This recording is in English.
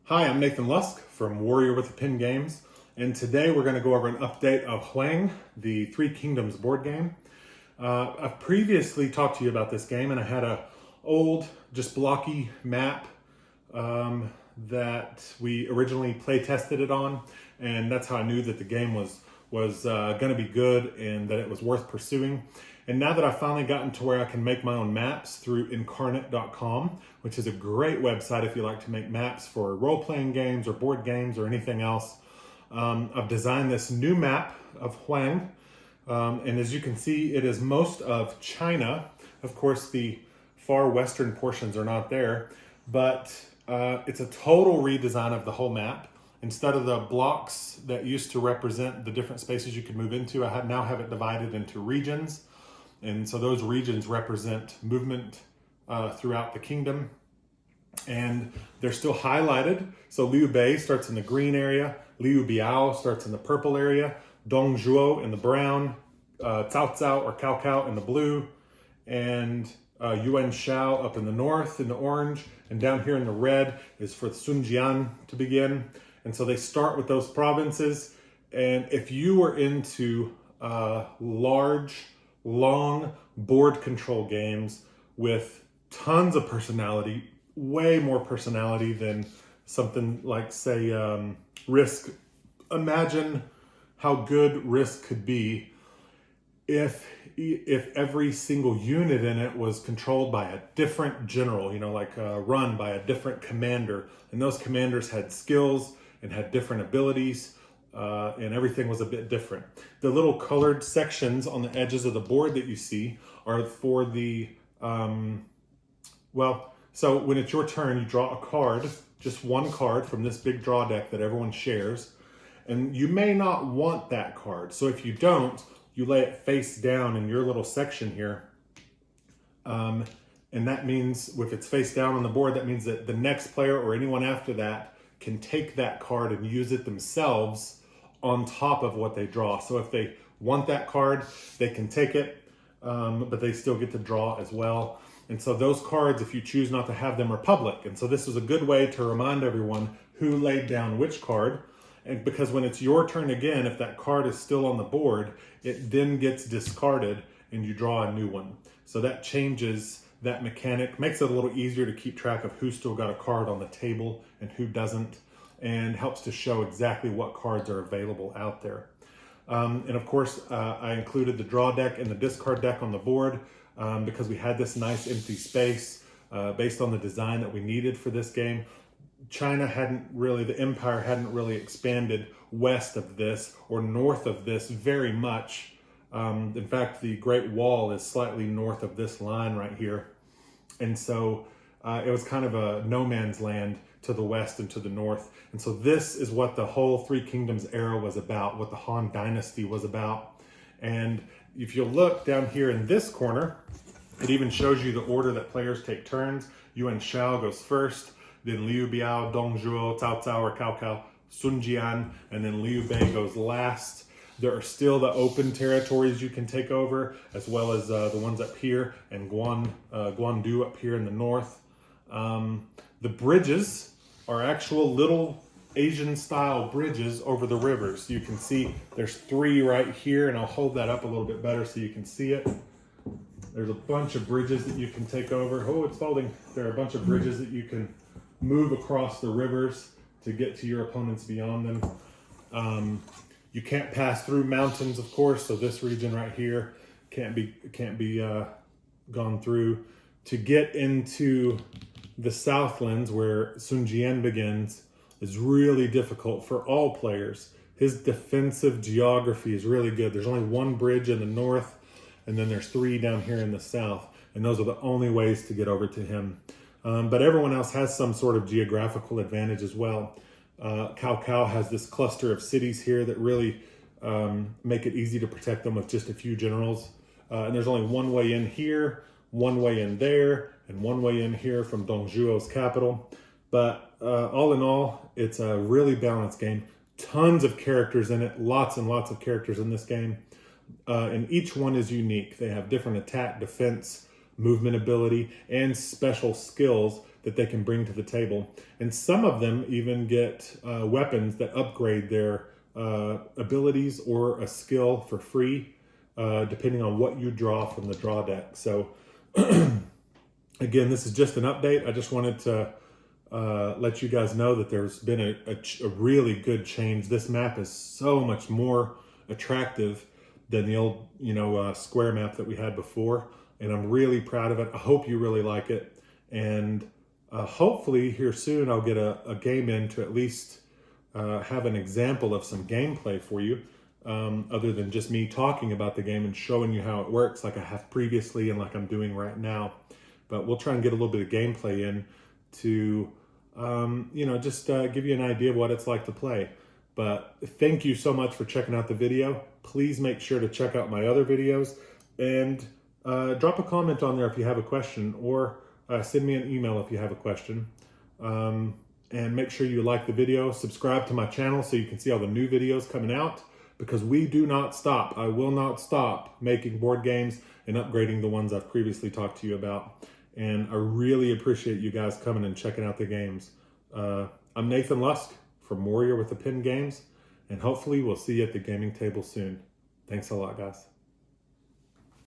Hi, I'm Nathan Lusk from Warrior with a Pin Games, and today we're going to go over an update of Huang, the Three Kingdoms board game. I've previously talked to you about this game, and I had a old, just blocky map that we originally play tested it on, and that's how I knew that the game was going to be good and that it was worth pursuing. And now that I've finally gotten to where I can make my own maps through incarnate.com, which is a great website if you like to make maps for role-playing games or board games or anything else, I've designed this new map of Huang. And as you can see, it is most of China. Of course, the far western portions are not there, but it's a total redesign of the whole map. Instead of the blocks that used to represent the different spaces you could move into, I now have it divided into regions. And so those regions represent movement throughout the kingdom. And they're still highlighted. So Liu Bei starts in the green area, Liu Biao starts in the purple area, Dong Zhuo in the brown, Cao Cao or Cao Cao in the blue, and Yuan Shao up in the north in the orange, and down here in the red is for Sun Jian to begin. And so they start with those provinces. And if you were into large, long board control games with tons of personality, way more personality than something like, say, Risk. Imagine how good Risk could be if every single unit in it was controlled by a different general, like run by a different commander, and those commanders had skills and had different abilities. And everything was a bit different. The little colored sections on the edges of the board that you see are for the, so when it's your turn, you draw a card, just one card from this big draw deck that everyone shares. And you may not want that card. So if you don't, you lay it face down in your little section here. And that means if it's face down on the board, that means that the next player or anyone after that can take that card and use it themselves on top of what they draw. So if they want that card, they can take it, but they still get to draw as well. And so those cards, if you choose not to have them, are public. And so this was a good way to remind everyone who laid down which card. And because when it's your turn again, if that card is still on the board, it then gets discarded and you draw a new one. So that changes that mechanic, makes it a little easier to keep track of who's still got a card on the table and who doesn't, and helps to show exactly what cards are available out there. And of course, I included the draw deck and the discard deck on the board because we had this nice empty space based on the design that we needed for this game. The empire hadn't really expanded west of this or north of this very much. In fact, the Great Wall is slightly north of this line right here. And so it was kind of a no man's land to the west and to the north. And so this is what the whole Three Kingdoms era was about, what the Han Dynasty was about. And if you look down here in this corner, it even shows you the order that players take turns. Yuan Shao goes first, then Liu Biao, Dong Zhuo, Cao Cao or Cao Cao, Sun Jian, and then Liu Bei goes last. There are still the open territories you can take over, as well as the ones up here, and Guandu up here in the north. The bridges are actual little Asian-style bridges over the rivers. You can see there's 3 right here, and I'll hold that up a little bit better so you can see it. There's a bunch of bridges that you can take over. Oh, it's folding. There are a bunch of bridges that you can move across the rivers to get to your opponents beyond them. You can't pass through mountains, of course, so this region right here can't be gone through. To get into the Southlands, where Sun Jian begins, is really difficult for all players. His defensive geography is really good. There's only 1 bridge in the north, and then there's 3 down here in the south, and those are the only ways to get over to him. But everyone else has some sort of geographical advantage as well. Cao Cao has this cluster of cities here that really make it easy to protect them with just a few generals. And there's only 1 way in here, 1 way in there, and 1 way in here from Dong Zhuo's capital. But all in all, it's a really balanced game. Tons of characters in it, lots and lots of characters in this game. And each one is unique. They have different attack, defense, movement ability, and special skills that they can bring to the table. And some of them even get weapons that upgrade their abilities or a skill for free, depending on what you draw from the draw deck. So again, this is just an update. I just wanted to let you guys know that there's been a really good change. This map is so much more attractive than the old, square map that we had before. And I'm really proud of it. I hope you really like it. And hopefully here soon, I'll get a game in to at least have an example of some gameplay for you, other than just me talking about the game and showing you how it works like I have previously and like I'm doing right now. But we'll try and get a little bit of gameplay in to, just give you an idea of what it's like to play. But thank you so much for checking out the video. Please make sure to check out my other videos and drop a comment on there if you have a question, or send me an email if you have a question. And make sure you like the video, subscribe to my channel so you can see all the new videos coming out, because we do not stop. I will not stop making board games and upgrading the ones I've previously talked to you about. And I really appreciate you guys coming and checking out the games. I'm Nathan Lusk from Warrior with the Pen Games, and hopefully we'll see you at the gaming table soon. Thanks a lot, guys.